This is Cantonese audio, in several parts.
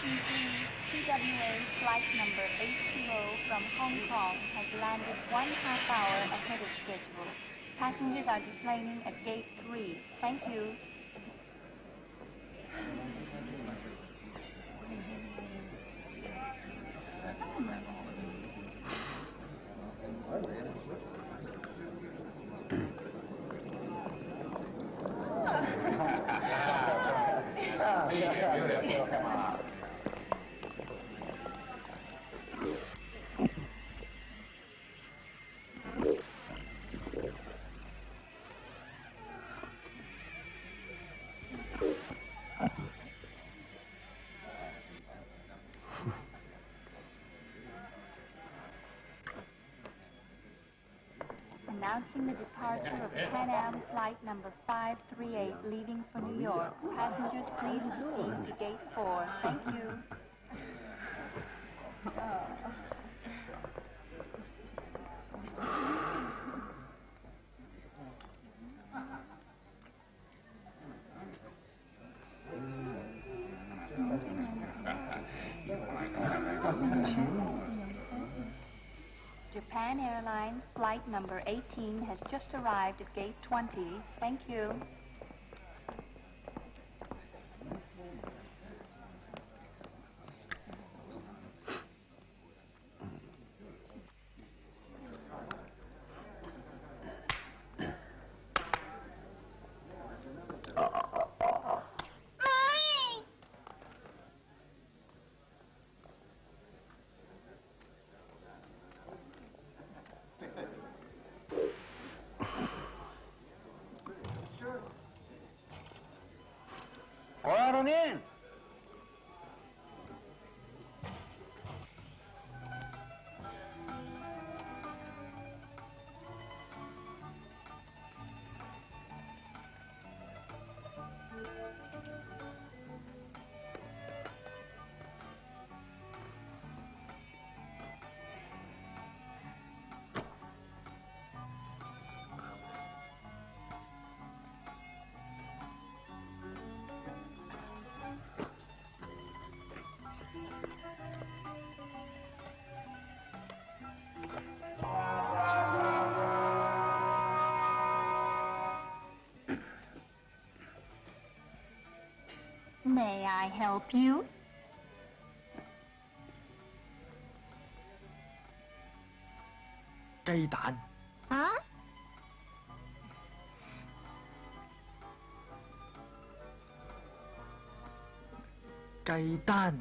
TWA flight number 820 from Hong Kong has landed 1/2 hour ahead of schedule. Passengers are deplaning at gate 3. Thank you. Announcing the departure of Pan Am flight number 538 leaving for New York. Passengers, please proceed to gate 4. Thank you. Japan Airlines flight number 18 has just arrived at gate 20. Thank you. Oranin! May I help you? Cây蛋. Huh? Cây蛋.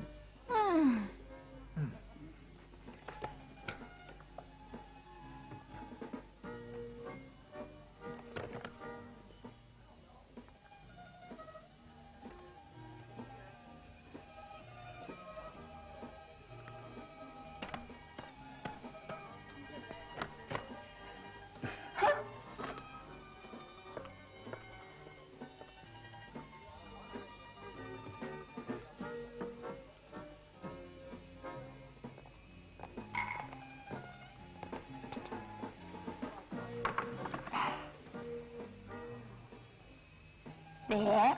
There.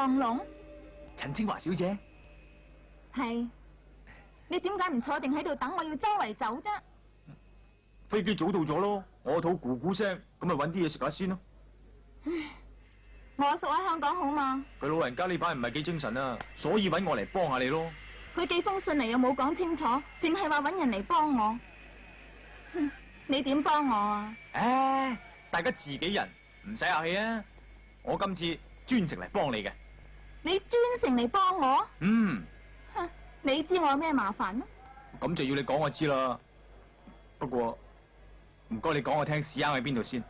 黃龍？陳清華小姐，係。你點解唔坐定喺度等我？要周圍走啫？飛機早到咗咯，我肚咕咕聲，咁咪搵啲嘢食下先咯。我阿叔喺香港好嘛？佢老人家呢排唔係幾精神啊，所以搵我嚟幫下你咯。佢寄封信嚟又冇講清楚，淨係話搵人嚟幫我。哼，你點幫我啊？唉，大家自己人，唔使客氣啊！我今次專程嚟幫你嘅。你專程嚟幫我？嗯。哼，你知我有咩麻煩咩？咁就要你講我知啦。不過唔該你講我聽，屎坑喺邊度先？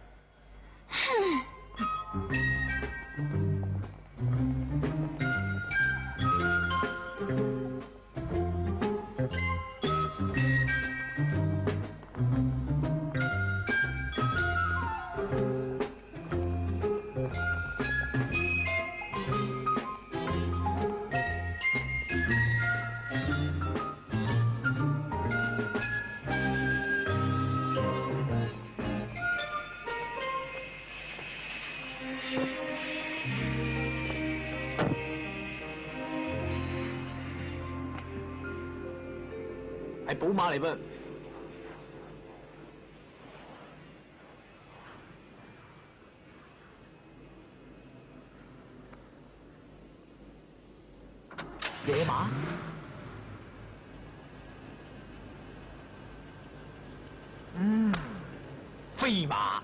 係寶馬嚟噃。野馬？飛馬。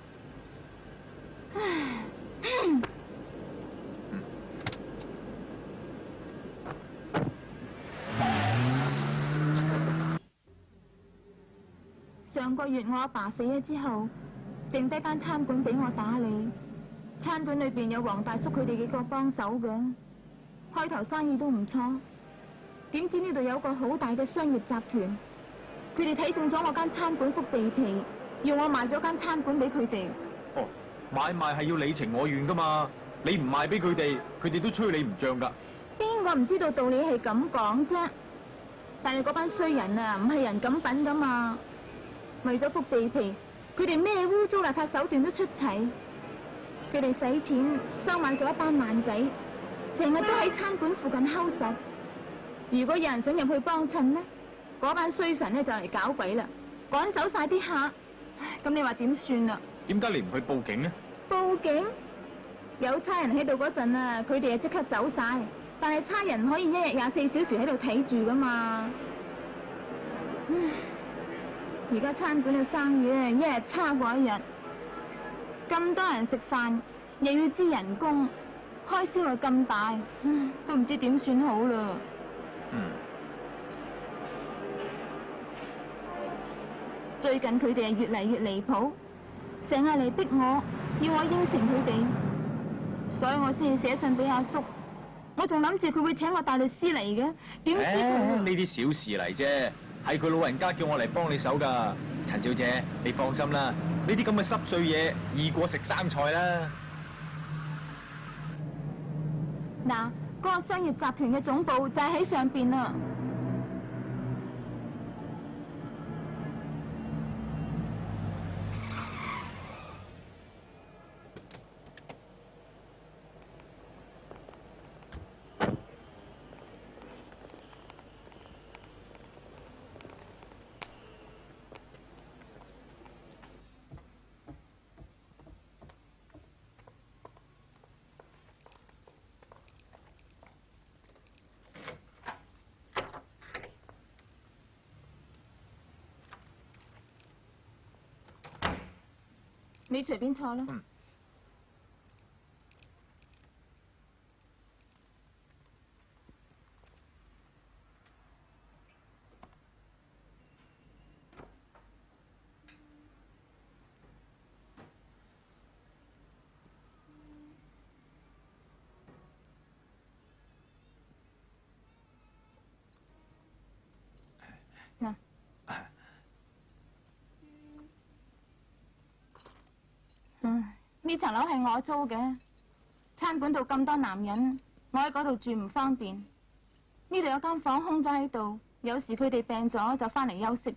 上個月我阿爸死咗之後，剩低間餐館俾我打理。餐館裏邊有黃大叔佢哋幾個幫手嘅，開頭生意都唔錯。點知呢度有個好大嘅商業集團，佢哋睇中咗我間餐館幅地皮，要我賣咗間餐館俾佢哋。哦，買賣係要你情我願噶嘛，你唔賣俾佢哋，佢哋都吹你唔漲噶。邊個唔知道道理係咁講啫？但係嗰班衰人啊，唔係人咁品噶嘛。為咗幅地皮，佢哋咩污糟邋遢手段都出齊。佢哋使錢收買咗一班爛仔，成日都喺餐館附近偷實。如果有人想入去幫襯呢，嗰班衰神呢就嚟搞鬼啦，趕走晒啲客。咁你話點算啊？點解你唔去報警呢？報警？有差人喺度嗰陣啊，佢哋就即刻走晒。但係差人可以一日24小時喺度睇住噶嘛。而家餐館嘅生意咧，一日差過一日。咁多人食飯，又要支人工，開銷又咁大，都唔知點算好啦。最近佢哋係越嚟越離譜，成日嚟逼我，要我應承佢哋，所以我先至寫信俾阿叔。我仲諗住佢會請我大律師嚟嘅，點知佢呢啲小事嚟啫。係佢老人家叫我嚟幫你手噶，陳小姐，你放心啦，呢啲咁嘅濕碎嘢易過食生菜啦。嗱，嗰個商業集團嘅總部就係喺上邊啦。你隨便坐啦。嗱。呢層樓係我租嘅，餐館度咁多男人，我喺嗰度住唔方便。呢度有間房空咗喺度，有時佢哋病咗就翻嚟休息。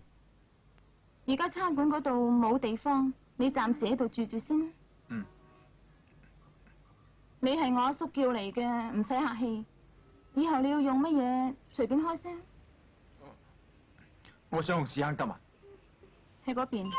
而家餐館嗰度冇地方，你暫時喺度住住先。你係我阿叔叫嚟嘅，唔使客氣。以後你要用乜嘢，隨便開聲。我想用屎坑金啊！喺嗰邊。